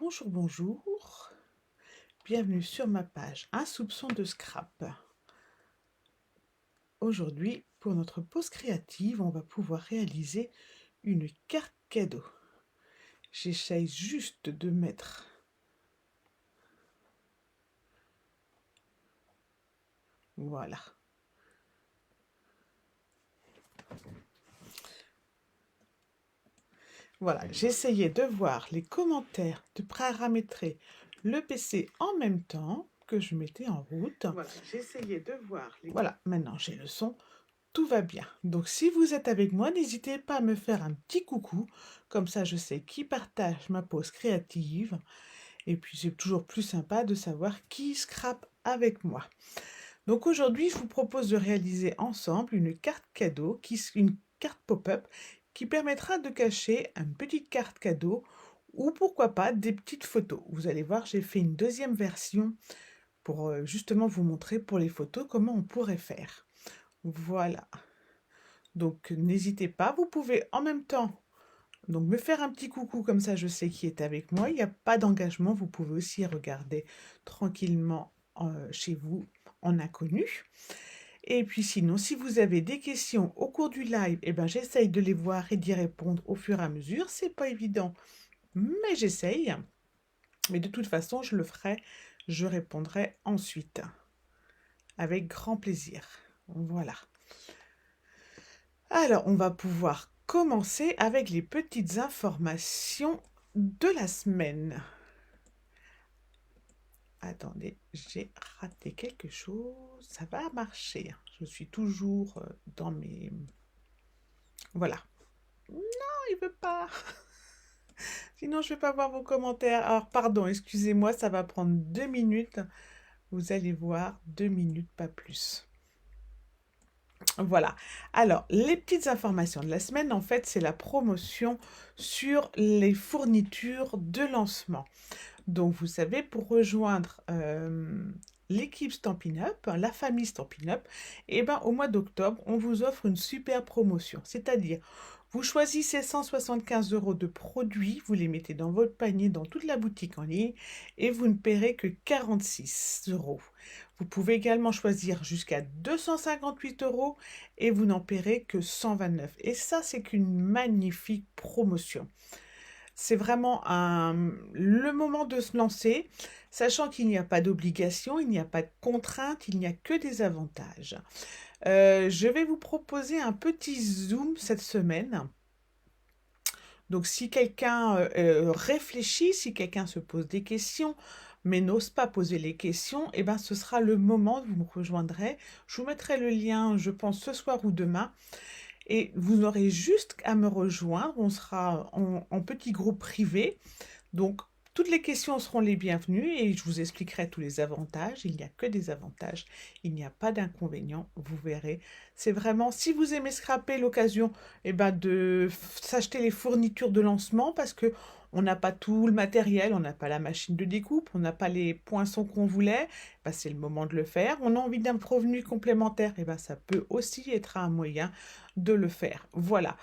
Bonjour, bonjour. Bienvenue sur ma page Un soupçon de scrap. Aujourd'hui, pour notre pause créative, on va pouvoir réaliser une carte cadeau. J'essaye juste de mettre... Voilà. Voilà, j'essayais de voir les commentaires, de paramétrer le PC en même temps que je mettais en route. Voilà, j'essayais de voir les... Voilà, maintenant j'ai le son. Tout va bien. Donc si vous êtes avec moi, n'hésitez pas à me faire un petit coucou. Comme ça, je sais qui partage ma pause créative. Et puis, c'est toujours plus sympa de savoir qui scrape avec moi. Donc aujourd'hui, je vous propose de réaliser ensemble une carte cadeau, une carte pop-up qui permettra de cacher une petite carte cadeau ou pourquoi pas des petites photos. Vous allez voir, j'ai fait une deuxième version pour justement vous montrer pour les photos comment on pourrait faire. Voilà. Donc n'hésitez pas, vous pouvez en même temps donc me faire un petit coucou comme ça je sais qui est avec moi. Il n'y a pas d'engagement, vous pouvez aussi regarder tranquillement chez vous en inconnu. Et puis sinon, si vous avez des questions au cours du live, eh ben, j'essaye de les voir et d'y répondre au fur et à mesure. C'est pas évident, mais j'essaye. Mais de toute façon, je le ferai, je répondrai ensuite. Avec grand plaisir. Voilà. Alors, on va pouvoir commencer avec les petites informations de la semaine. Attendez, j'ai raté quelque chose. Ça va marcher. Je suis toujours dans mes... Voilà. Non, il veut pas. Sinon, je ne vais pas voir vos commentaires. Alors, pardon, excusez-moi, ça va prendre 2 minutes. Vous allez voir, 2 minutes, pas plus. Voilà. Alors, les petites informations de la semaine, en fait, c'est la promotion sur les fournitures de lancement. Donc, vous savez, pour rejoindre l'équipe Stampin' Up, la famille Stampin' Up, eh ben, au mois d'octobre, on vous offre une super promotion. C'est-à-dire, vous choisissez 175 € de produits, vous les mettez dans votre panier, dans toute la boutique en ligne, et vous ne paierez que 46 €. Vous pouvez également choisir jusqu'à 258 € et vous n'en paierez que 129. Et ça, c'est qu'une magnifique promotion. C'est vraiment le moment de se lancer, sachant qu'il n'y a pas d'obligation, il n'y a pas de contrainte, il n'y a que des avantages. Je vais vous proposer un petit zoom cette semaine. Donc si quelqu'un réfléchit, si quelqu'un se pose des questions, mais n'ose pas poser les questions, eh ben, ce sera le moment, vous me rejoindrez. Je vous mettrai le lien, je pense, ce soir ou demain. Et vous aurez juste à me rejoindre, on sera en petit groupe privé. Donc, toutes les questions seront les bienvenues et je vous expliquerai tous les avantages. Il n'y a que des avantages, il n'y a pas d'inconvénients, vous verrez. C'est vraiment, si vous aimez scraper, l'occasion de s'acheter les fournitures de lancement parce que on n'a pas tout le matériel, on n'a pas la machine de découpe, on n'a pas les poinçons qu'on voulait, c'est le moment de le faire. On a envie d'un revenu complémentaire, ça peut aussi être un moyen de le faire. Voilà.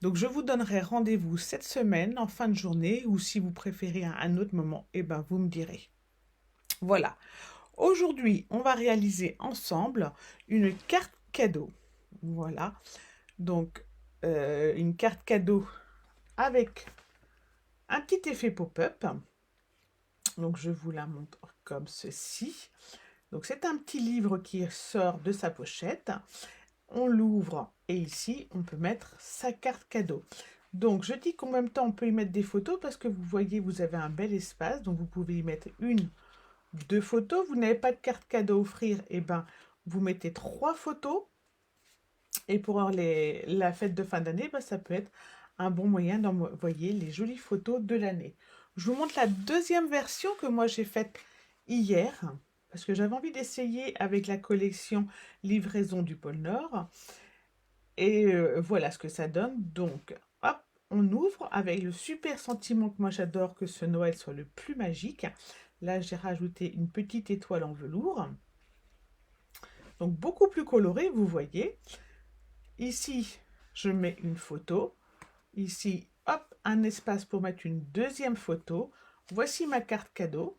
Donc, je vous donnerai rendez-vous cette semaine en fin de journée ou si vous préférez à un autre moment, vous me direz. Voilà. Aujourd'hui, on va réaliser ensemble une carte cadeau. Voilà. Donc, une carte cadeau avec un petit effet pop-up. Donc, je vous la montre comme ceci. Donc, c'est un petit livre qui sort de sa pochette. On l'ouvre et ici, on peut mettre sa carte cadeau. Donc, je dis qu'en même temps, on peut y mettre des photos parce que vous voyez, vous avez un bel espace. Donc, vous pouvez y mettre 1, 2 photos. Vous n'avez pas de carte cadeau à offrir, vous mettez 3 photos. Et pour la fête de fin d'année, ça peut être un bon moyen d'envoyer les jolies photos de l'année. Je vous montre la deuxième version que moi j'ai faite hier parce que j'avais envie d'essayer avec la collection Livraison du pôle Nord. Et voilà ce que ça donne. Donc, hop, on ouvre avec le super sentiment que moi j'adore que ce Noël soit le plus magique. Là, j'ai rajouté une petite étoile en velours. Donc, beaucoup plus coloré, vous voyez. Ici, je mets une photo. Ici, hop, un espace pour mettre une deuxième photo. Voici ma carte cadeau.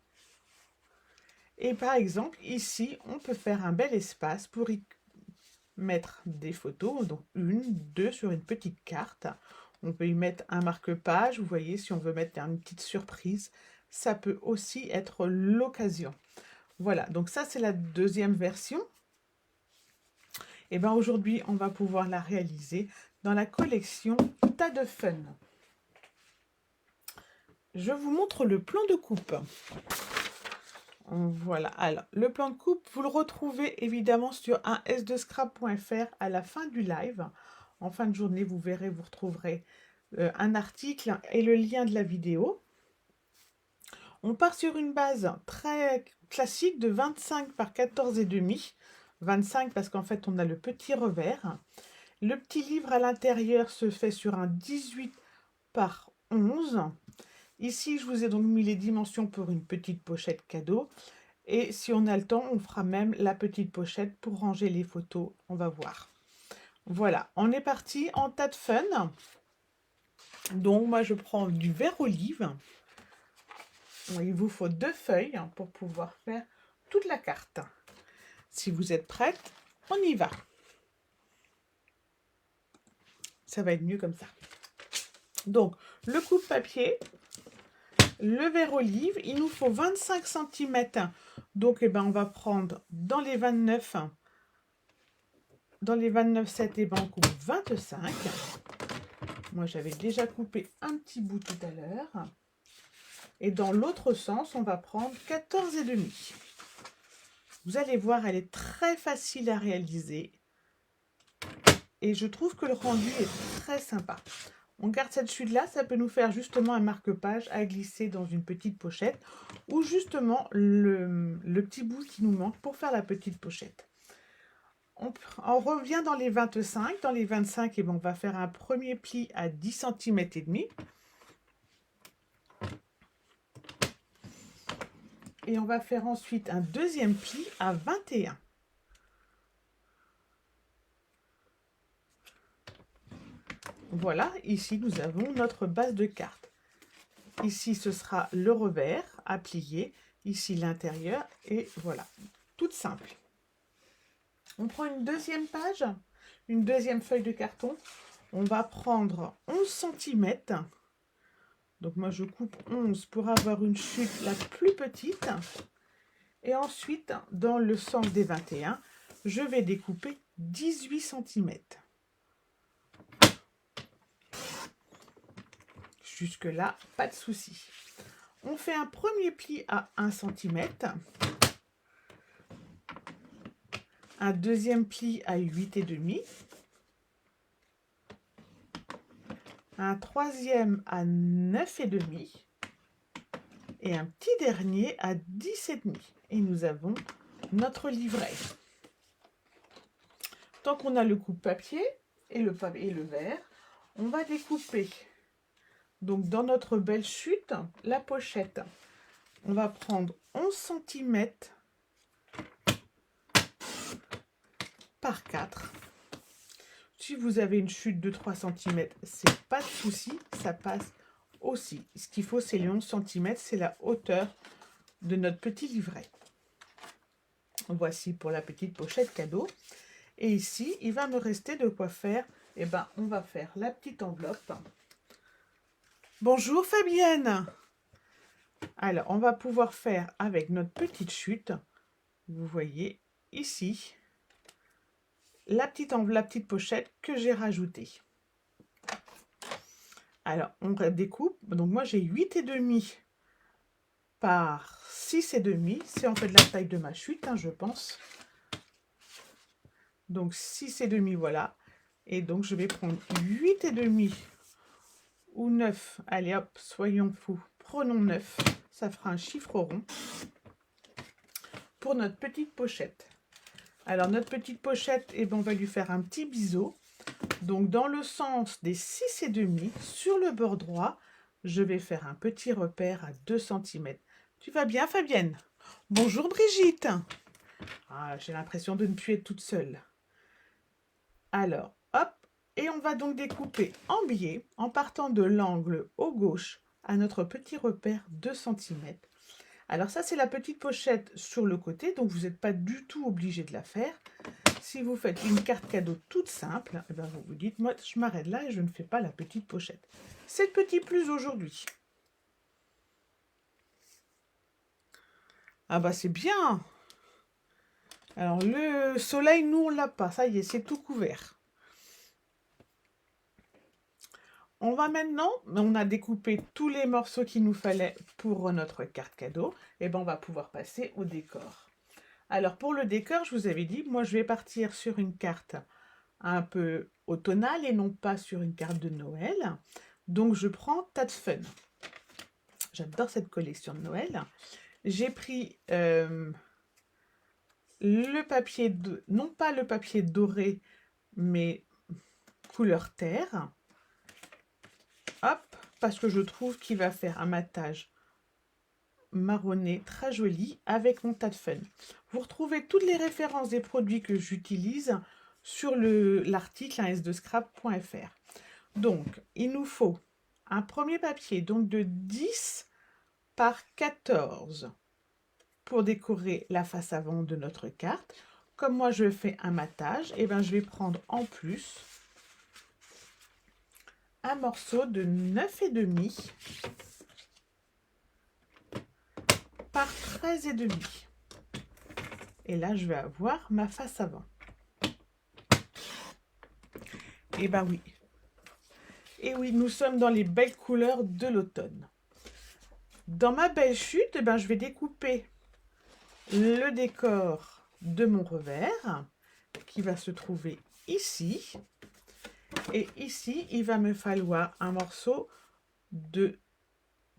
Et par exemple, ici, on peut faire un bel espace pour y mettre des photos. Donc, une, deux sur une petite carte. On peut y mettre un marque-page. Vous voyez, si on veut mettre une petite surprise, ça peut aussi être l'occasion. Voilà, donc ça, c'est la deuxième version. Et bien aujourd'hui, on va pouvoir la réaliser dans la collection Tas de Fun. Je vous montre le plan de coupe. Voilà, alors le plan de coupe, vous le retrouvez évidemment sur un s2scrap.fr à la fin du live. En fin de journée, vous verrez, vous retrouverez un article et le lien de la vidéo. On part sur une base très classique de 25 par 14,5. 25 parce qu'en fait, on a le petit revers. Le petit livre à l'intérieur se fait sur un 18 par 11. Ici, je vous ai donc mis les dimensions pour une petite pochette cadeau. Et si on a le temps, on fera même la petite pochette pour ranger les photos. On va voir. Voilà, on est parti en tas de fun. Donc, moi, je prends du vert olive. Il vous faut 2 feuilles pour pouvoir faire toute la carte. Si vous êtes prête, on y va. Ça va être mieux comme ça. Donc, le coupe-papier, le vert olive, il nous faut 25 cm. Donc, on va prendre dans les 29, dans les 29,7, on coupe 25. Moi, j'avais déjà coupé un petit bout tout à l'heure. Et dans l'autre sens, on va prendre 14,5. Vous allez voir, elle est très facile à réaliser. Et je trouve que le rendu est très sympa. On garde cette chute-là, ça peut nous faire justement un marque-page à glisser dans une petite pochette ou justement le petit bout qui nous manque pour faire la petite pochette. On revient dans les 25. Dans les 25, on va faire un premier pli à 10 cm et demi. Et on va faire ensuite un deuxième pli à 21. Voilà, ici nous avons notre base de carte. Ici ce sera le revers à plier, ici l'intérieur et voilà, toute simple. On prend une deuxième page, une deuxième feuille de carton. On va prendre 11 cm. Donc moi je coupe 11 pour avoir une chute la plus petite. Et ensuite, dans le sens des 21, je vais découper 18 cm. Jusque-là, pas de souci. On fait un premier pli à 1 cm. Un deuxième pli à 8,5. Un troisième à 9,5. Et un petit dernier à 10,5. Et nous avons notre livret. Tant qu'on a le coupe-papier et le verre, on va découper. Donc, dans notre belle chute, la pochette, on va prendre 11 cm par 4. Si vous avez une chute de 3 cm, c'est pas de souci, ça passe aussi. Ce qu'il faut, c'est les 11 cm, c'est la hauteur de notre petit livret. Voici pour la petite pochette cadeau. Et ici, il va me rester de quoi faire. On va faire la petite enveloppe. Bonjour Fabienne. Alors, on va pouvoir faire avec notre petite chute. Vous voyez ici la petite pochette que j'ai rajoutée. Alors, on découpe. Donc, moi, j'ai 8,5 par 6,5. C'est en fait la taille de ma chute, je pense. Donc, 6,5, voilà. Et donc, je vais prendre 8,5 ou 9. Allez, hop, soyons fous. Prenons 9. Ça fera un chiffre rond pour notre petite pochette. Alors, notre petite pochette, on va lui faire un petit biseau. Donc, dans le sens des 6,5, sur le bord droit, je vais faire un petit repère à 2 cm. Tu vas bien, Fabienne? Bonjour, Brigitte. Ah, j'ai l'impression de ne plus être toute seule. Alors, hop, et on va donc découper en biais, en partant de l'angle au gauche à notre petit repère 2 centimètres. Alors ça, c'est la petite pochette sur le côté, donc vous n'êtes pas du tout obligé de la faire. Si vous faites une carte cadeau toute simple, eh ben vous vous dites, moi, je m'arrête là et je ne fais pas la petite pochette. C'est le petit plus aujourd'hui. Ah bah c'est bien. Alors le soleil, nous, on l'a pas. Ça y est, c'est tout couvert. On va maintenant, on a découpé tous les morceaux qu'il nous fallait pour notre carte cadeau. Et ben on va pouvoir passer au décor. Alors pour le décor, je vous avais dit, moi je vais partir sur une carte un peu automnale et non pas sur une carte de Noël. Donc je prends Tas de Fun. J'adore cette collection de Noël. J'ai pris le papier, non pas le papier doré, mais couleur terre. Hop, parce que je trouve qu'il va faire un matage marronné très joli avec mon Tas de Fun. Vous retrouvez toutes les références des produits que j'utilise sur l'article 1s2scrap.fr. Donc, il nous faut un premier papier donc de 10 par 14 pour décorer la face avant de notre carte. Comme moi je fais un matage, et ben je vais prendre en plus un morceau de 9,5 par 13,5. Et là je vais avoir ma face avant. Et ben oui. Et oui, nous sommes dans les belles couleurs de l'automne. Dans ma belle chute, ben, je vais découper le décor de mon revers qui va se trouver ici. Et ici, il va me falloir un morceau de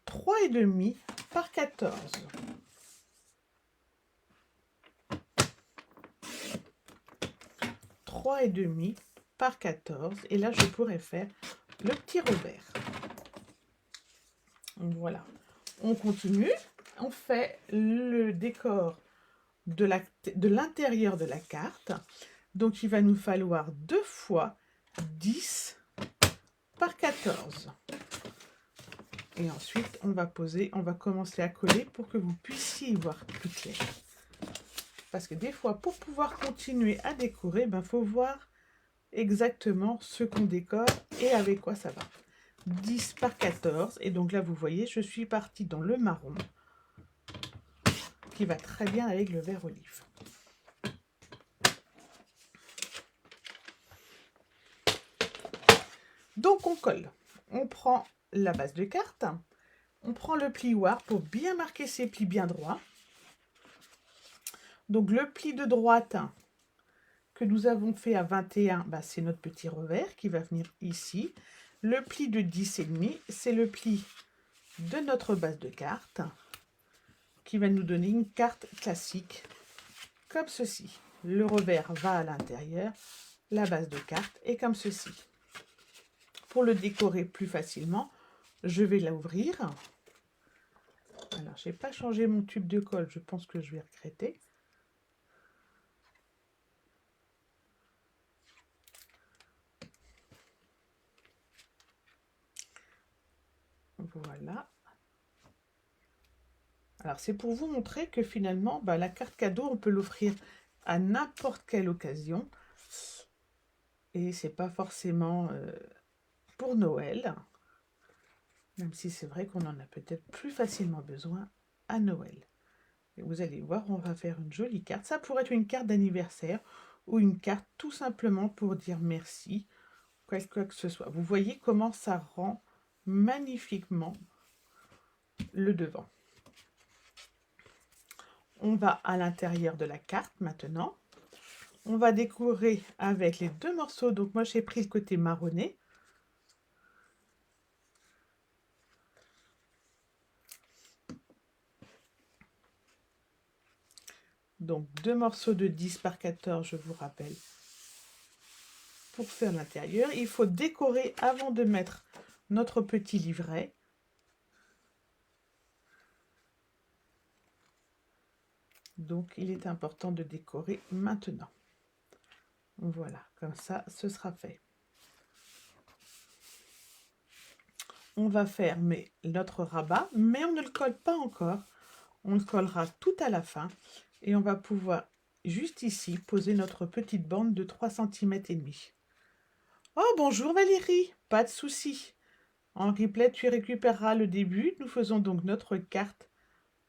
3,5 par 14. Et demi par 14. Et là, je pourrais faire le petit revers. Voilà. On continue. On fait le décor de l'intérieur de la carte. Donc, il va nous falloir 2 fois 10 par 14. Et ensuite, on va commencer à coller pour que vous puissiez y voir plus clair. Parce que des fois, pour pouvoir continuer à décorer, il faut voir exactement ce qu'on décore et avec quoi ça va. 10 par 14. Et donc là, vous voyez, je suis partie dans le marron qui va très bien avec le vert olive. Donc on colle. On prend la base de carte. On prend le plioir pour bien marquer ses plis bien droits. Donc le pli de droite que nous avons fait à 21, c'est notre petit revers qui va venir ici. Le pli de 10,5, c'est le pli de notre base de carte qui va nous donner une carte classique comme ceci. Le revers va à l'intérieur, la base de carte est comme ceci. Pour le décorer plus facilement, je vais l'ouvrir. Alors, je n'ai pas changé mon tube de colle, je pense que je vais regretter. Voilà. Alors, c'est pour vous montrer que finalement, la carte cadeau, on peut l'offrir à n'importe quelle occasion. Et c'est pas forcément pour Noël. Même si c'est vrai qu'on en a peut-être plus facilement besoin à Noël. Et vous allez voir, on va faire une jolie carte. Ça pourrait être une carte d'anniversaire ou une carte tout simplement pour dire merci, quoi que ce soit. Vous voyez comment ça rend magnifiquement le devant. On va à l'intérieur de la carte maintenant. On va décorer avec les 2 morceaux. Donc moi j'ai pris le côté marronné. Donc 2 morceaux de 10 par 14, je vous rappelle. Pour faire l'intérieur, il faut décorer avant de mettre notre petit livret. Donc il est important de décorer maintenant. Voilà, comme ça, ce sera fait. on va faire notre rabat, mais on ne le colle pas encore. On le collera tout à la fin et on va pouvoir juste ici poser notre petite bande de 3,5 cm. Oh, bonjour Valérie, pas de souci. En replay, tu récupéreras le début. Nous faisons donc notre carte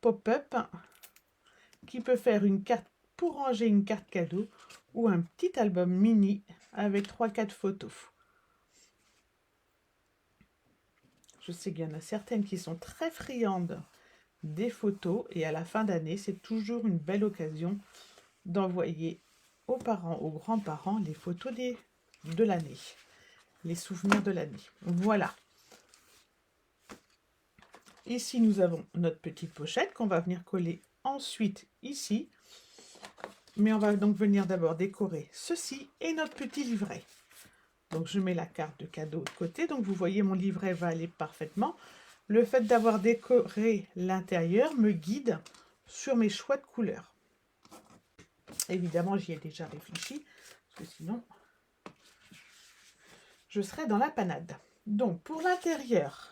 pop-up qui peut faire une carte pour ranger une carte cadeau ou un petit album mini avec 3-4 photos. Je sais qu'il y en a certaines qui sont très friandes des photos et à la fin d'année, c'est toujours une belle occasion d'envoyer aux parents, aux grands-parents, les photos de l'année, les souvenirs de l'année. Voilà. Ici, nous avons notre petite pochette qu'on va venir coller ensuite ici. Mais on va donc venir d'abord décorer ceci et notre petit livret. Donc, je mets la carte de cadeau de côté. Donc, vous voyez, mon livret va aller parfaitement. Le fait d'avoir décoré l'intérieur me guide sur mes choix de couleurs. Évidemment, j'y ai déjà réfléchi, parce que sinon, je serais dans la panade. Donc, pour l'intérieur,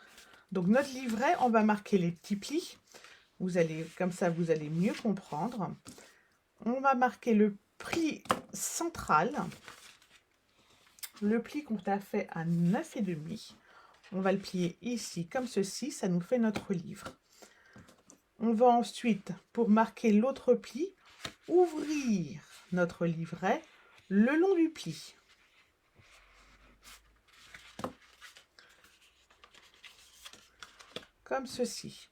donc notre livret, on va marquer les petits plis. Comme ça, vous allez mieux comprendre. On va marquer le pli central, le pli qu'on a fait à 9,5. On va le plier ici, comme ceci, ça nous fait notre livre. On va ensuite, pour marquer l'autre pli, ouvrir notre livret le long du pli. Comme ceci.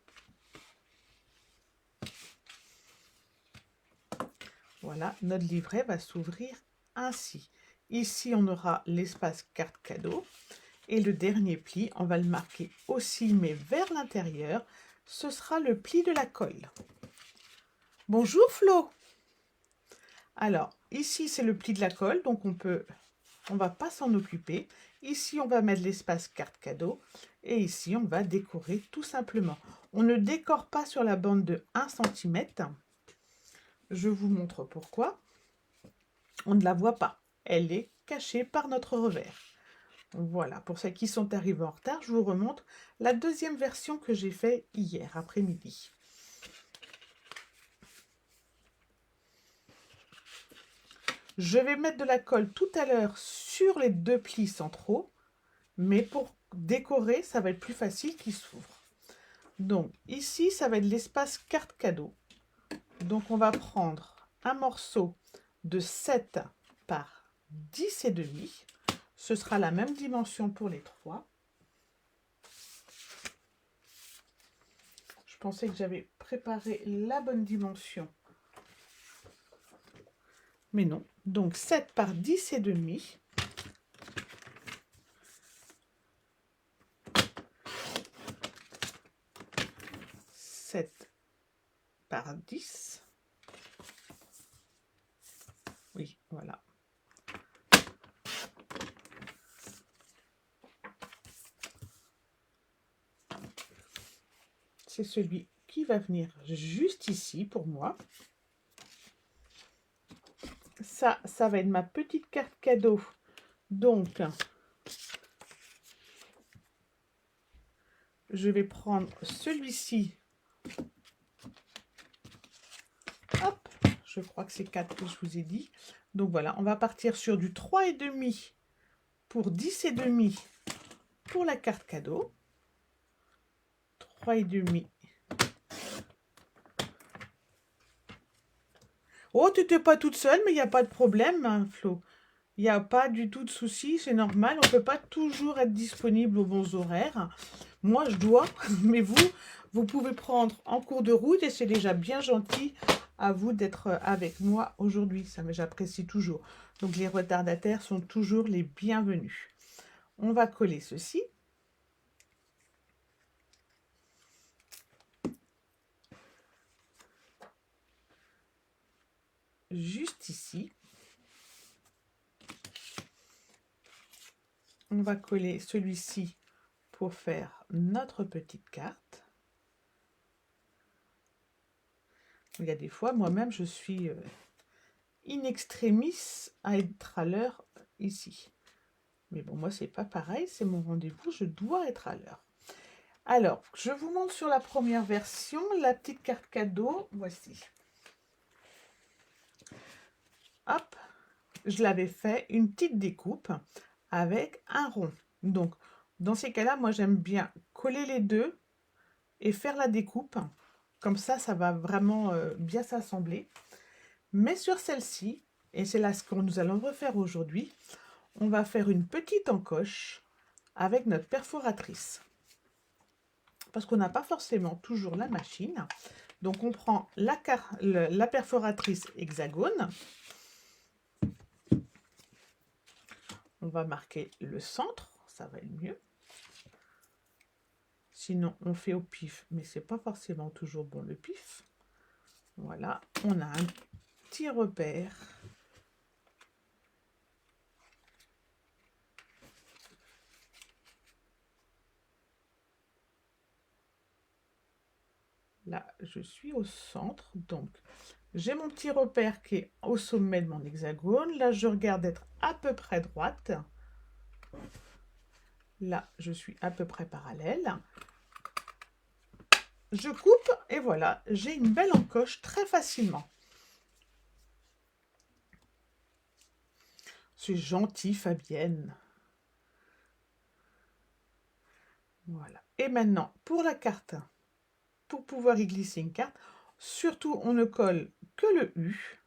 Voilà, notre livret va s'ouvrir ainsi. Ici, on aura l'espace carte cadeau. Et le dernier pli, on va le marquer aussi, mais vers l'intérieur. Ce sera le pli de la colle. Bonjour Flo. Alors, ici, c'est le pli de la colle, donc on va pas s'en occuper. Ici, on va mettre l'espace carte cadeau. Et ici, on va décorer tout simplement. On ne décore pas sur la bande de 1 cm. Je vous montre pourquoi. On ne la voit pas. Elle est cachée par notre revers. Voilà, pour ceux qui sont arrivés en retard, je vous remontre la deuxième version que j'ai faite hier après-midi. Je vais mettre de la colle tout à l'heure sur les deux plis centraux, mais pour décorer, ça va être plus facile qu'ils s'ouvrent. Donc ici, ça va être l'espace carte cadeau. Donc on va prendre un morceau de 7 par 10,5. Ce sera la même dimension pour les trois. Je pensais que j'avais préparé la bonne dimension. Mais non. Donc 7 par 10,5. Par 10. Oui, voilà. C'est celui qui va venir juste ici pour moi. Ça va être ma petite carte cadeau. Donc, je vais prendre celui-ci. Hop, je crois que c'est 4 que je vous ai dit. Donc voilà, on va partir sur du 3,5 pour 10,5 pour la carte cadeau. 3,5. Oh, tu n'étais pas toute seule, mais il n'y a pas de problème, hein, Flo. Il n'y a pas du tout de souci, c'est normal. On ne peut pas toujours être disponible aux bons horaires. Moi, je dois, mais vous pouvez prendre en cours de route et c'est déjà bien gentil à vous d'être avec moi aujourd'hui. Ça, j'apprécie toujours. Donc, les retardataires sont toujours les bienvenus. On va coller ceci. Juste ici. On va coller celui-ci pour faire notre petite carte. Il y a des fois, moi-même, je suis in extremis à être à l'heure ici. Mais bon, moi, c'est pas pareil, c'est mon rendez-vous, je dois être à l'heure. Alors, je vous montre sur la première version, la petite carte cadeau, voici. Hop, je l'avais fait une petite découpe avec un rond. Donc, dans ces cas-là, moi j'aime bien coller les deux et faire la découpe. Comme ça va vraiment bien s'assembler. Mais sur celle-ci, et c'est là ce que nous allons refaire aujourd'hui, on va faire une petite encoche avec notre perforatrice. Parce qu'on n'a pas forcément toujours la machine. Donc on prend la perforatrice hexagone. On va marquer le centre, ça va être mieux. Sinon on fait au pif, mais c'est pas forcément toujours bon le pif. Voilà, on a un petit repère. Là, je suis au centre, donc j'ai mon petit repère qui est au sommet de mon hexagone. Là, je regarde d'être à peu près droite. Là, je suis à peu près parallèle. Je coupe et voilà, j'ai une belle encoche très facilement. C'est gentil, Fabienne. Voilà. Et maintenant, pour la carte, pour pouvoir y glisser une carte, surtout, on ne colle que le U.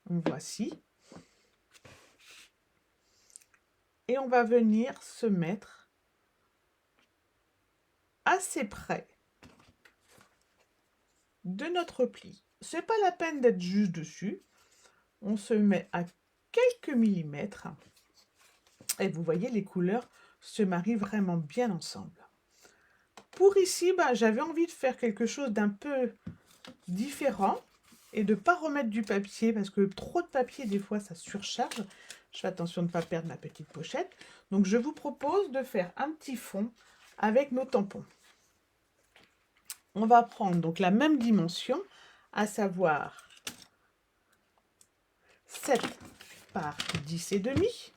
Voici. Et on va venir se mettre assez près de notre pli. C'est pas la peine d'être juste dessus. On se met à quelques millimètres. Et vous voyez, les couleurs se marient vraiment bien ensemble. Pour ici, j'avais envie de faire quelque chose d'un peu différent et de ne pas remettre du papier parce que trop de papier, des fois, ça surcharge. Je fais attention de ne pas perdre ma petite pochette. Donc, je vous propose de faire un petit fond avec nos tampons. On va prendre donc la même dimension, à savoir 7 par 10,5.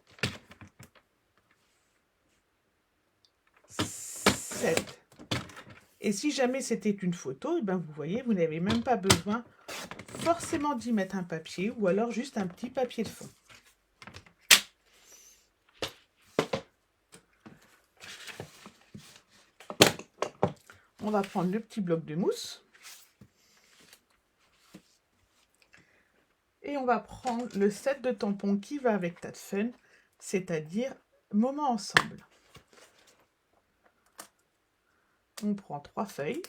7. Et si jamais c'était une photo, vous voyez, vous n'avez même pas besoin forcément d'y mettre un papier ou alors juste un petit papier de fond. On va prendre le petit bloc de mousse. Et on va prendre le set de tampons qui va avec Tad Fun, c'est-à-dire Moment ensemble. On prend 3 feuilles.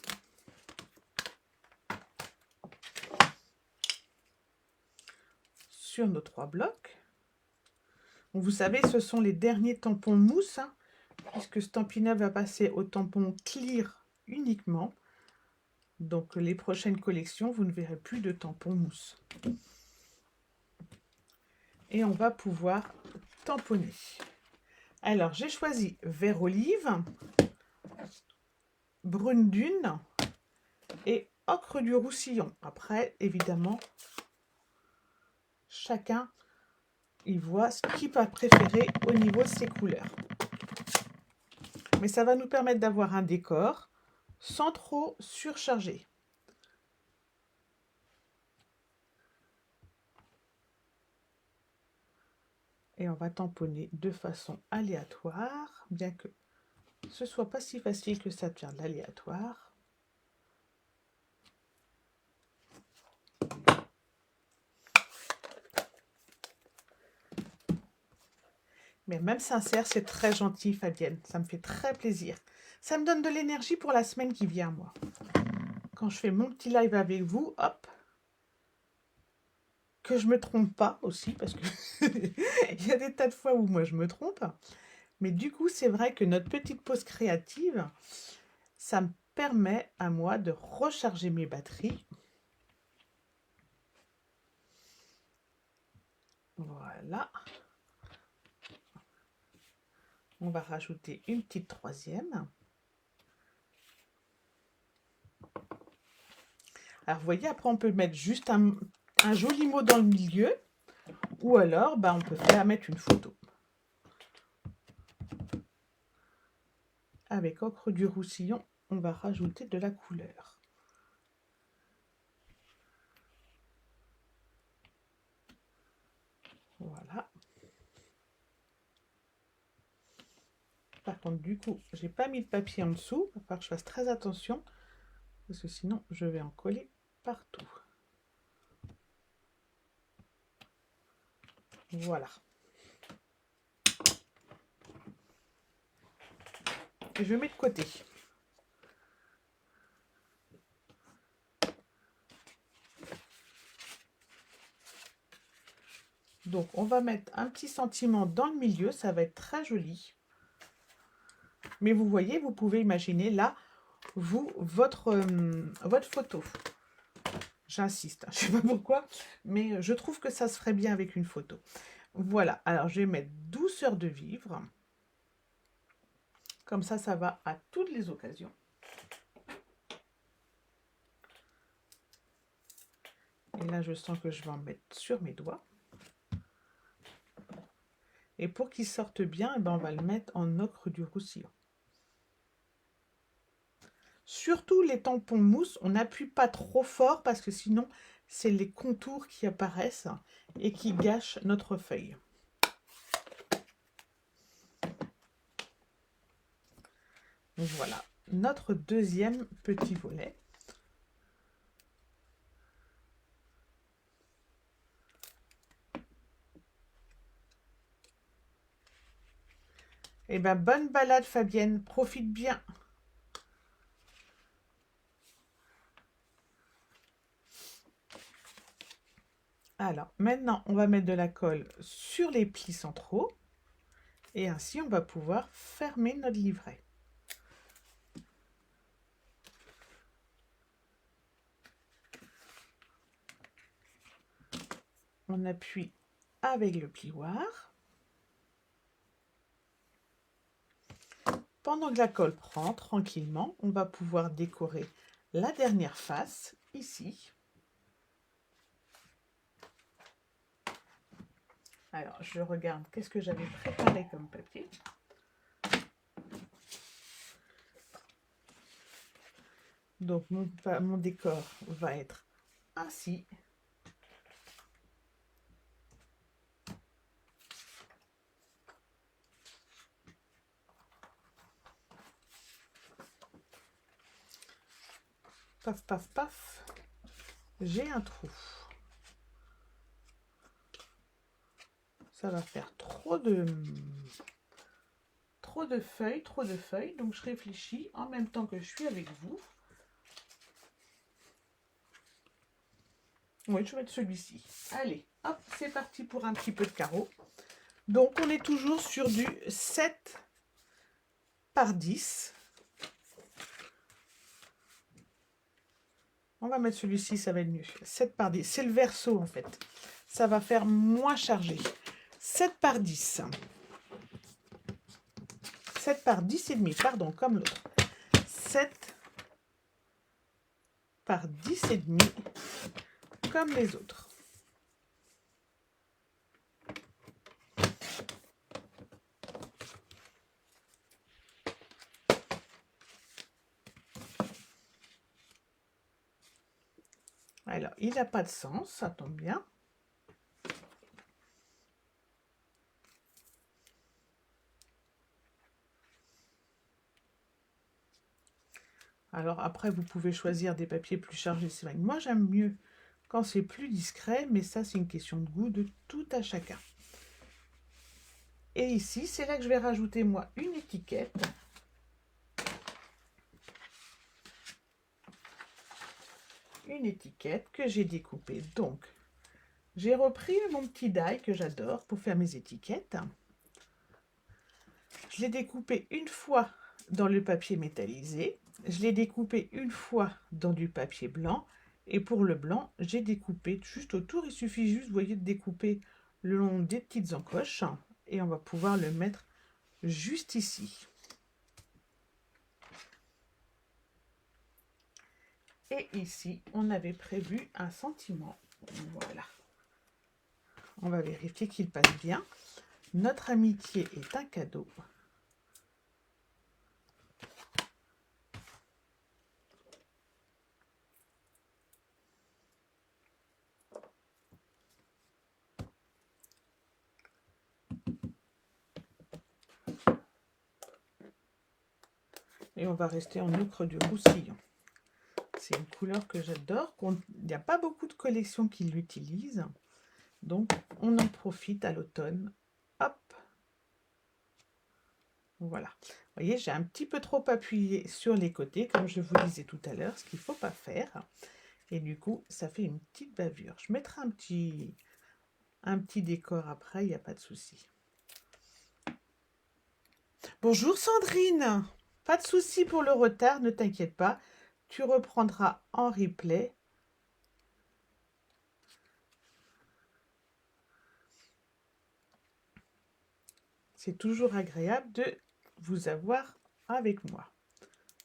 Sur nos 3 blocs. Donc, vous savez, ce sont les derniers tampons mousse, puisque Stampin' Up va passer au tampon clear uniquement. Donc les prochaines collections, vous ne verrez plus de tampons mousse. Et on va pouvoir tamponner. Alors, j'ai choisi vert olive, brune dune et ocre du Roussillon. Après, évidemment, chacun il voit ce qu'il va préférer au niveau de ses couleurs. Mais ça va nous permettre d'avoir un décor sans trop surcharger. Et on va tamponner de façon aléatoire, bien que ce soit pas si facile que ça de faire de l'aléatoire. Mais même sincère, c'est très gentil, Fabienne. Ça me fait très plaisir. Ça me donne de l'énergie pour la semaine qui vient, moi. Quand je fais mon petit live avec vous, hop, que je me trompe pas aussi, parce que il y a des tas de fois où moi je me trompe. Mais du coup, c'est vrai que notre petite pause créative, ça me permet à moi de recharger mes batteries. Voilà. On va rajouter une petite troisième. Alors, vous voyez, après, on peut mettre juste un joli mot dans le milieu. Ou alors, on peut faire mettre une photo. avec Ocre du Roussillon, on va rajouter de la couleur. Voilà. Par contre, du coup, j'ai pas mis de papier en dessous. Il va falloir que je fasse très attention parce que sinon, je vais en coller partout. Voilà. Et je mets de côté. Donc, on va mettre un petit sentiment dans le milieu. Ça va être très joli. Mais vous voyez, vous pouvez imaginer là, votre photo. J'insiste, je ne sais pas pourquoi, mais je trouve que ça se ferait bien avec une photo. Voilà, alors je vais mettre douceur de vivre. Comme ça va à toutes les occasions. Et là, je sens que je vais en mettre sur mes doigts. Et pour qu'il sorte bien, eh ben, on va le mettre en Ocre du Roussillon. Surtout les tampons mousse, on n'appuie pas trop fort parce que sinon, c'est les contours qui apparaissent et qui gâchent notre feuille. Voilà, notre deuxième petit volet. Eh bien, bonne balade Fabienne, profite bien. Alors, maintenant, on va mettre de la colle sur les plis centraux. Et ainsi, on va pouvoir fermer notre livret. On appuie avec le plioir. Pendant que la colle prend tranquillement, on va pouvoir décorer la dernière face, ici. Alors, je regarde qu'est-ce que j'avais préparé comme papier. Donc, mon décor va être ainsi. Paf, paf, paf. J'ai un trou. Ça va faire trop de feuilles, donc je réfléchis en même temps que je suis avec vous. Oui, je vais mettre celui-ci. Allez, hop, c'est parti pour un petit peu de carreau. Donc, on est toujours sur du 7 par 10. On va mettre celui-ci, ça va être mieux. 7 par 10, c'est le verso en fait. Ça va faire moins chargé. 7 par 10. 7 par 10 et demi, pardon, comme l'autre. 7 par 10 et demi, comme les autres. Alors, il n'a pas de sens, ça tombe bien. Alors après, vous pouvez choisir des papiers plus chargés, c'est vrai. Moi, j'aime mieux quand c'est plus discret, mais ça, c'est une question de goût de tout à chacun. Et ici, c'est là que je vais rajouter, moi, une étiquette. Une étiquette que j'ai découpée. Donc, j'ai repris mon petit die que j'adore pour faire mes étiquettes. Je l'ai découpé une fois dans le papier métallisé. Je l'ai découpé une fois dans du papier blanc. Et pour le blanc, j'ai découpé juste autour. Il suffit juste, vous voyez, de découper le long des petites encoches. Et on va pouvoir le mettre juste ici. Et ici, on avait prévu un sentiment. Voilà. On va vérifier qu'il passe bien. Notre amitié est un cadeau. Et on va rester en ocre du roussillon. C'est une couleur que j'adore. Il n'y a pas beaucoup de collections qui l'utilisent. Donc, on en profite à l'automne. Hop. Voilà. Vous voyez, j'ai un petit peu trop appuyé sur les côtés, comme je vous disais tout à l'heure, ce qu'il ne faut pas faire. Et du coup, ça fait une petite bavure. Je mettrai un petit décor après, il n'y a pas de souci. Bonjour Sandrine. Pas de souci pour le retard, ne t'inquiète pas. Tu reprendras en replay. C'est toujours agréable de vous avoir avec moi.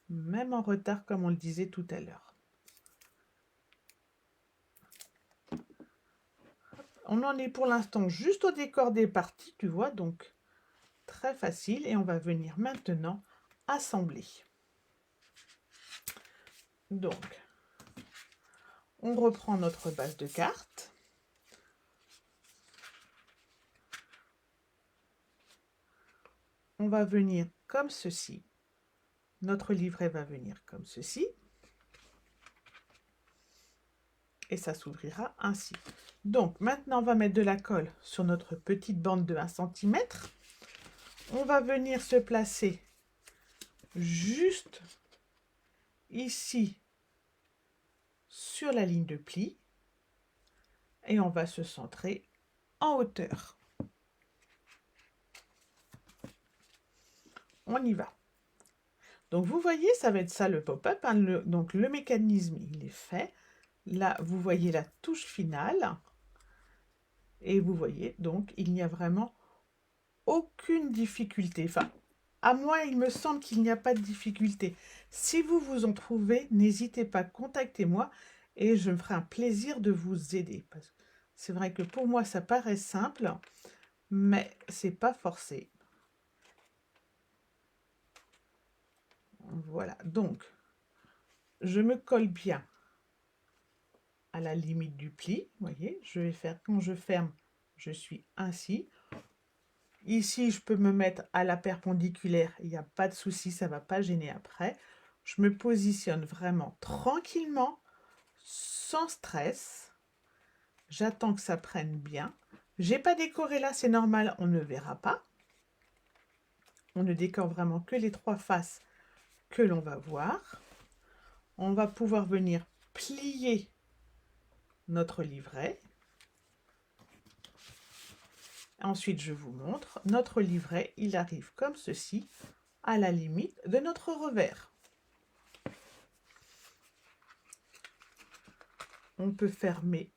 Même en retard, comme on le disait tout à l'heure. On en est pour l'instant juste au décor des parties, tu vois, donc très facile. Et on va venir maintenant assembler. Donc, on reprend notre base de cartes. On va venir comme ceci. Notre livret va venir comme ceci. Et ça s'ouvrira ainsi. Donc, maintenant, on va mettre de la colle sur notre petite bande de 1 cm. On va venir se placer juste ici sur la ligne de pli. Et on va se centrer en hauteur. On y va. Donc, vous voyez, ça va être ça le pop-up. Hein, donc, le mécanisme, il est fait. Là, vous voyez la touche finale. Et vous voyez, donc, il n'y a vraiment aucune difficulté. Enfin, à moi, il me semble qu'il n'y a pas de difficulté. Si vous vous en trouvez, n'hésitez pas, contactez-moi et je me ferai un plaisir de vous aider. Parce que c'est vrai que pour moi, ça paraît simple, mais c'est pas forcé. Voilà, donc, je me colle bien à la limite du pli. Vous voyez, je vais faire, quand je ferme, je suis ainsi. Ici, je peux me mettre à la perpendiculaire, il n'y a pas de souci, ça ne va pas gêner après. Je me positionne vraiment tranquillement, sans stress. J'attends que ça prenne bien. J'ai pas décoré là, c'est normal, on ne verra pas. On ne décore vraiment que les 3 faces que l'on va voir. On va pouvoir venir plier notre livret. Ensuite, je vous montre, notre livret, il arrive comme ceci, à la limite de notre revers. On peut fermer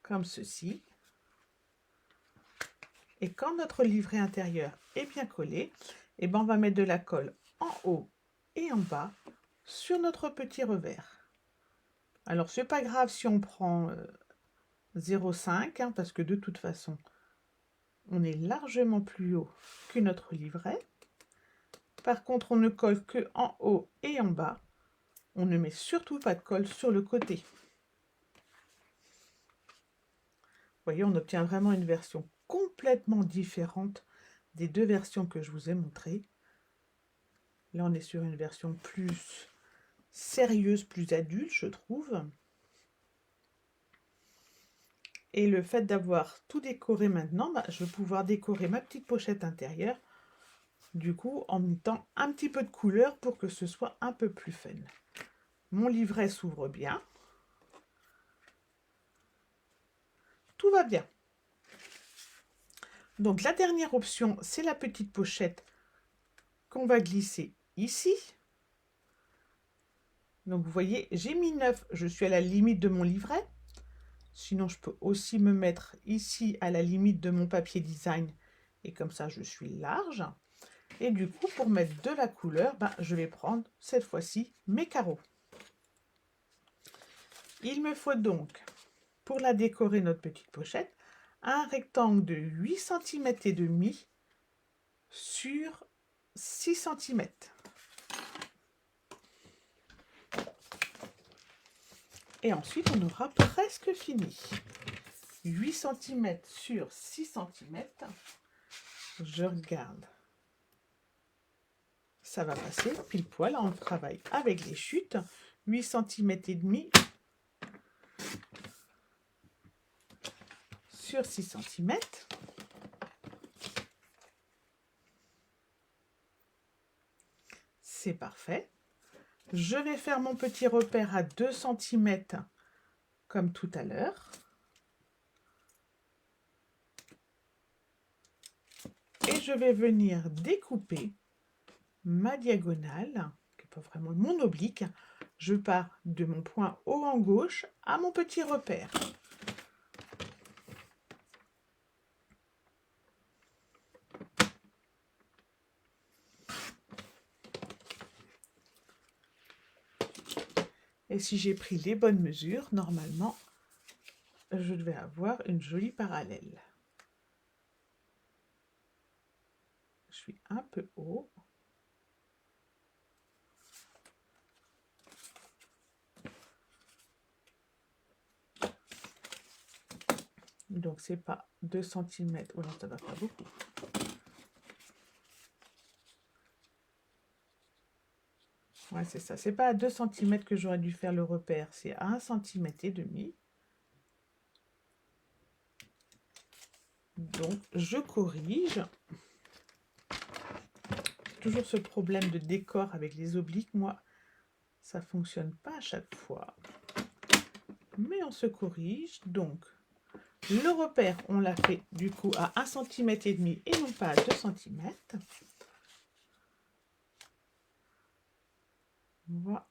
comme ceci. Et quand notre livret intérieur est bien collé, eh ben on va mettre de la colle en haut et en bas sur notre petit revers. Alors, c'est pas grave si on prend 0,5, hein, parce que de toute façon, on est largement plus haut que notre livret. Par contre, on ne colle que en haut et en bas. On ne met surtout pas de colle sur le côté. Vous voyez, on obtient vraiment une version complètement différente des 2 versions que je vous ai montrées. Là, on est sur une version plus sérieuse, plus adulte, je trouve. Et le fait d'avoir tout décoré maintenant, je vais pouvoir décorer ma petite pochette intérieure, du coup, en mettant un petit peu de couleur pour que ce soit un peu plus fun. Mon livret s'ouvre bien. Tout va bien. Donc, la dernière option, c'est la petite pochette qu'on va glisser ici. Donc, vous voyez, j'ai mis 9, je suis à la limite de mon livret. Sinon, je peux aussi me mettre ici à la limite de mon papier design. Et comme ça, je suis large. Et du coup, pour mettre de la couleur, je vais prendre cette fois-ci mes carreaux. Il me faut donc, pour la décorer notre petite pochette, un rectangle de 8 cm et demi sur 6 cm. Et ensuite, on aura presque fini. 8 cm sur 6 cm. Je regarde ça va passer pile poil. On travaille avec les chutes, 8 cm et demi sur 6 cm. C'est parfait. Je vais faire mon petit repère à 2 cm comme tout à l'heure. Et je vais venir découper ma diagonale, qui n'est pas vraiment mon oblique. Je pars de mon point haut en gauche à mon petit repère. Et si j'ai pris les bonnes mesures, normalement, je devais avoir une jolie parallèle. Je suis un peu haut. Donc, c'est pas 2 cm. Oh non, ça va pas beaucoup. Ouais, c'est ça. C'est pas à 2 cm que j'aurais dû faire le repère. C'est à 1,5 cm. Donc, je corrige. Toujours ce problème de décor avec les obliques. Moi, ça fonctionne pas à chaque fois. Mais on se corrige. Donc, le repère, on l'a fait du coup à 1,5 cm et non pas à 2 cm. Voilà.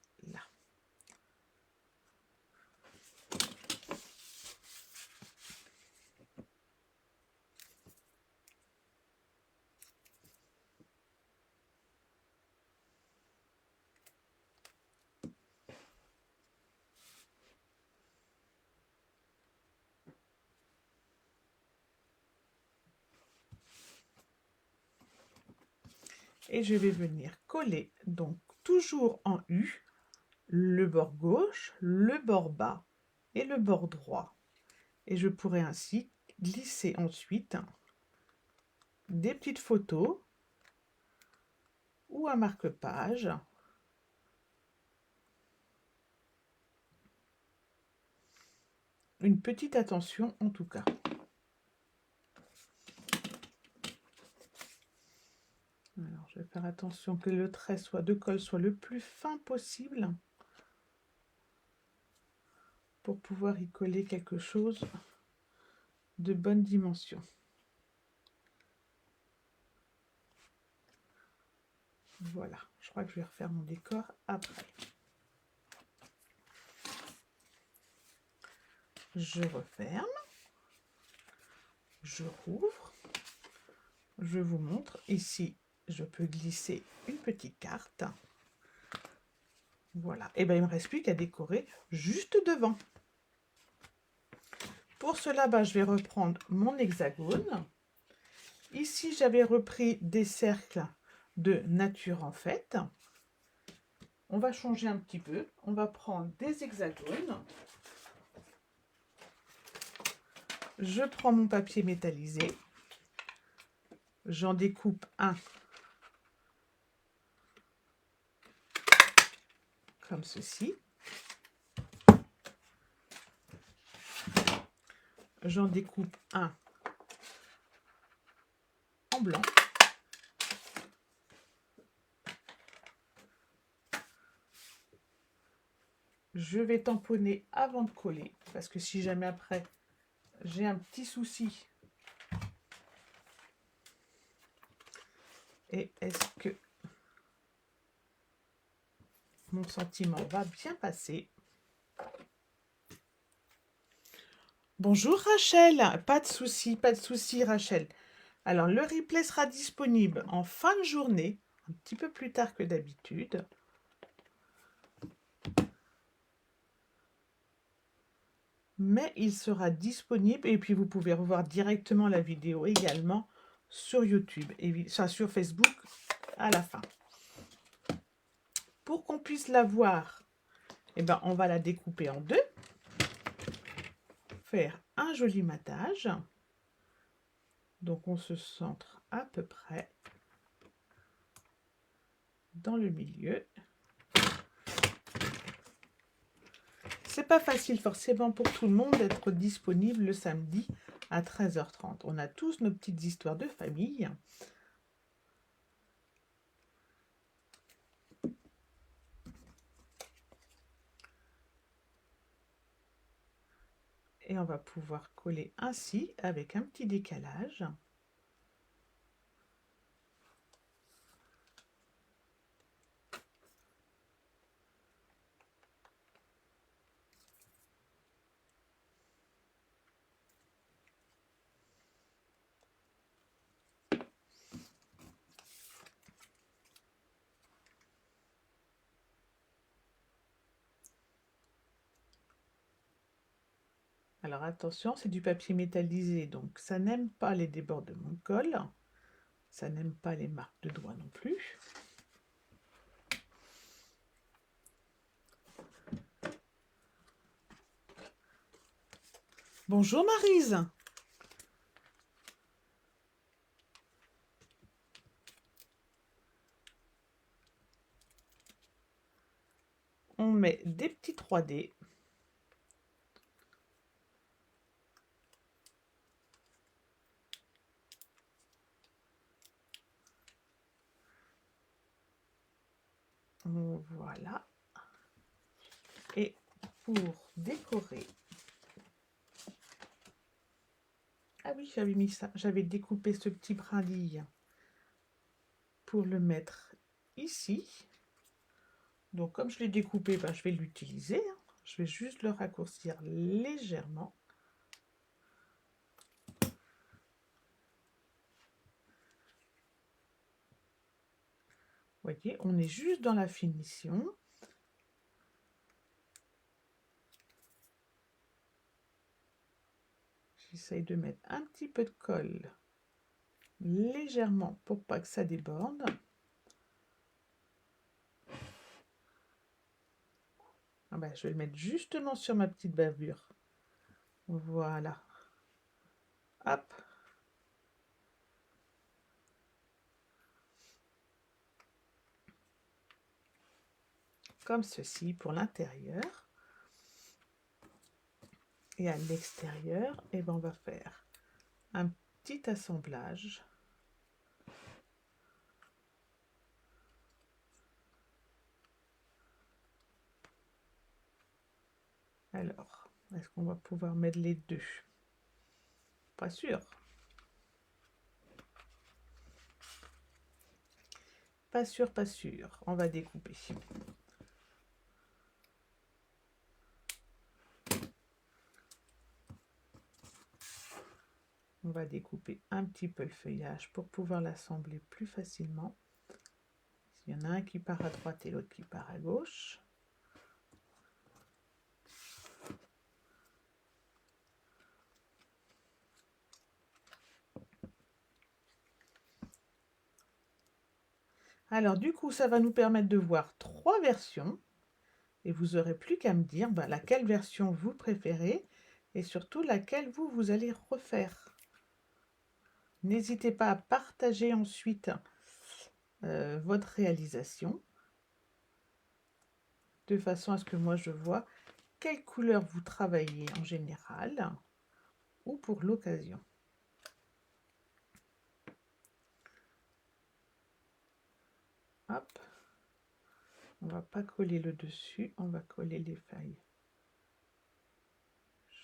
Et je vais venir coller, donc toujours en U, le bord gauche, le bord bas et le bord droit. Et je pourrais ainsi glisser ensuite des petites photos ou un marque-page. Une petite attention en tout cas. Alors, je vais faire attention que le trait de colle soit le plus fin possible pour pouvoir y coller quelque chose de bonne dimension. Voilà, je crois que je vais refaire mon décor après. Je referme, je rouvre, je vous montre. Ici, je peux glisser une petite carte. Voilà, et bien il ne me reste plus qu'à décorer juste devant. Pour cela, je vais reprendre mon hexagone. Ici, j'avais repris des cercles de nature en fait. On va changer un petit peu. On va prendre des hexagones. Je prends mon papier métallisé. J'en découpe un comme ceci. J'en découpe un en blanc. Je vais tamponner avant de coller, parce que si jamais après j'ai un petit souci, et est-ce que mon sentiment va bien passer? Bonjour Rachel, pas de souci Rachel. Alors le replay sera disponible en fin de journée, un petit peu plus tard que d'habitude. Mais il sera disponible et puis vous pouvez revoir directement la vidéo également sur YouTube et sur Facebook à la fin. Pour qu'on puisse la voir, on va la découper en deux, faire un joli matage. Donc on se centre à peu près. dans le milieu. C'est pas facile forcément pour tout le monde d'être disponible le samedi à 13h30. On a tous nos petites histoires de famille. Et on va pouvoir coller ainsi avec un petit décalage. Alors attention, c'est du papier métallisé, donc ça n'aime pas les débordements de colle, ça n'aime pas les marques de doigts non plus. Bonjour Maryse. On met des petits 3D. Voilà. Et pour décorer, ah oui, j'avais mis ça, j'avais découpé ce petit brindille pour le mettre ici. Donc comme je l'ai découpé, ben, je vais l'utiliser. Je vais juste le raccourcir légèrement. Vous voyez, on est juste dans la finition. J'essaye de mettre un petit peu de colle légèrement pour pas que ça déborde. Ah ben, je vais le mettre justement sur ma petite bavure. Voilà. Hop. Comme ceci pour l'intérieur. Et à l'extérieur, eh ben, on va faire un petit assemblage. Alors, est-ce qu'on va pouvoir mettre les deux? Pas sûr. Pas sûr, pas sûr. On va découper. On va découper un petit peu le feuillage pour pouvoir l'assembler plus facilement. Il y en a un qui part à droite et l'autre qui part à gauche. Alors du coup, ça va nous permettre de voir 3 versions. Et vous n'aurez plus qu'à me dire laquelle version vous préférez et surtout laquelle vous allez refaire. N'hésitez pas à partager ensuite votre réalisation de façon à ce que moi je vois quelle couleur vous travaillez en général ou pour l'occasion. Hop, on va pas coller le dessus, on va coller les feuilles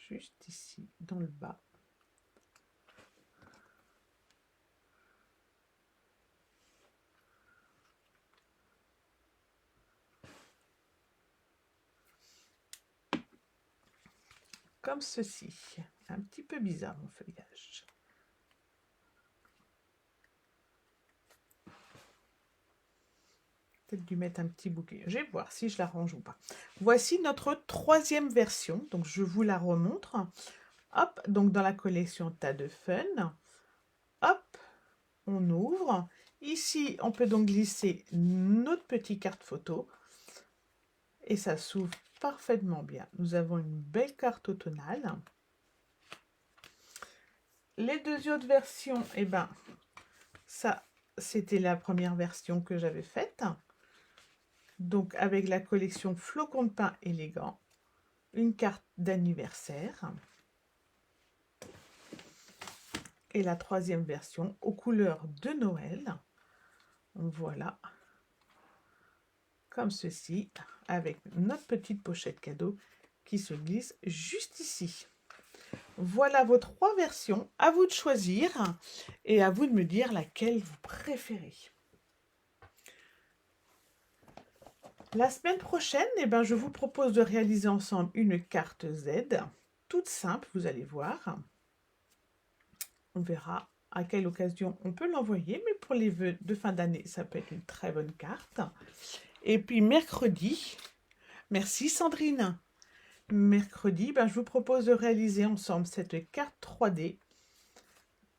juste ici dans le bas. Comme ceci. Un petit peu bizarre mon feuillage. Peut-être dû mettre un petit bouquet. Je vais voir si je la range ou pas. Voici notre 3e version. Donc je vous la remontre. Hop, donc dans la collection Tas de Fun. Hop, on ouvre. Ici, on peut donc glisser notre petite carte photo. Et ça s'ouvre parfaitement bien. Nous avons une belle carte automnale. Les 2 autres versions, eh ben, ça, c'était la première version que j'avais faite. Donc avec la collection Flocons de pain élégant, une carte d'anniversaire et la troisième version aux couleurs de Noël. Voilà, comme ceci, avec notre petite pochette cadeau qui se glisse juste ici. Voilà vos 3 versions, à vous de choisir et à vous de me dire laquelle vous préférez. La semaine prochaine, je vous propose de réaliser ensemble une carte Z, toute simple, vous allez voir. On verra à quelle occasion on peut l'envoyer, mais pour les vœux de fin d'année, ça peut être une très bonne carte. Et puis mercredi, merci Sandrine. Mercredi, je vous propose de réaliser ensemble cette carte 3D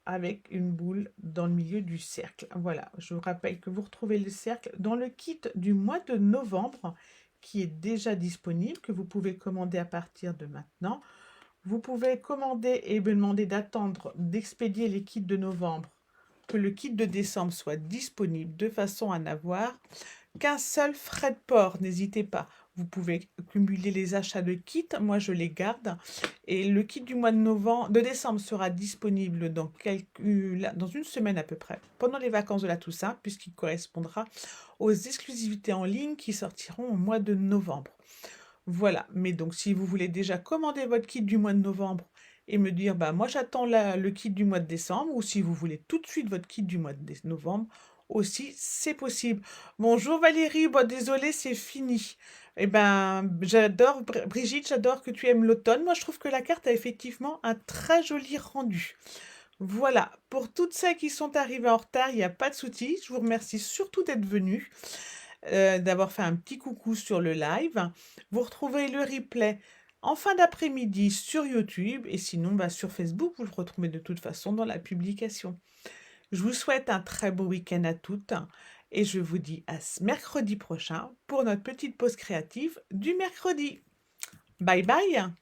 avec une boule dans le milieu du cercle. Voilà, je vous rappelle que vous retrouvez le cercle dans le kit du mois de novembre qui est déjà disponible, que vous pouvez commander à partir de maintenant. Vous pouvez commander et me demander d'attendre d'expédier les kits de novembre, que le kit de décembre soit disponible de façon à n'avoir qu'un seul frais de port. N'hésitez pas. Vous pouvez cumuler les achats de kits, moi je les garde. Et le kit du mois de décembre sera disponible dans une semaine à peu près, pendant les vacances de la Toussaint, puisqu'il correspondra aux exclusivités en ligne qui sortiront au mois de novembre. Voilà, mais donc si vous voulez déjà commander votre kit du mois de novembre et me dire, moi j'attends le kit du mois de décembre, ou si vous voulez tout de suite votre kit du mois de novembre, aussi c'est possible. Bonjour Valérie, désolée, c'est fini. J'adore, Brigitte, j'adore que tu aimes l'automne. Moi je trouve que la carte a effectivement un très joli rendu. Voilà, pour toutes celles qui sont arrivées en retard, il n'y a pas de souci. Je vous remercie surtout d'être venus, d'avoir fait un petit coucou sur le live. Vous retrouverez le replay en fin d'après-midi sur YouTube et sinon sur Facebook, vous le retrouvez de toute façon dans la publication. Je vous souhaite un très beau week-end à toutes et je vous dis à mercredi prochain pour notre petite pause créative du mercredi. Bye bye!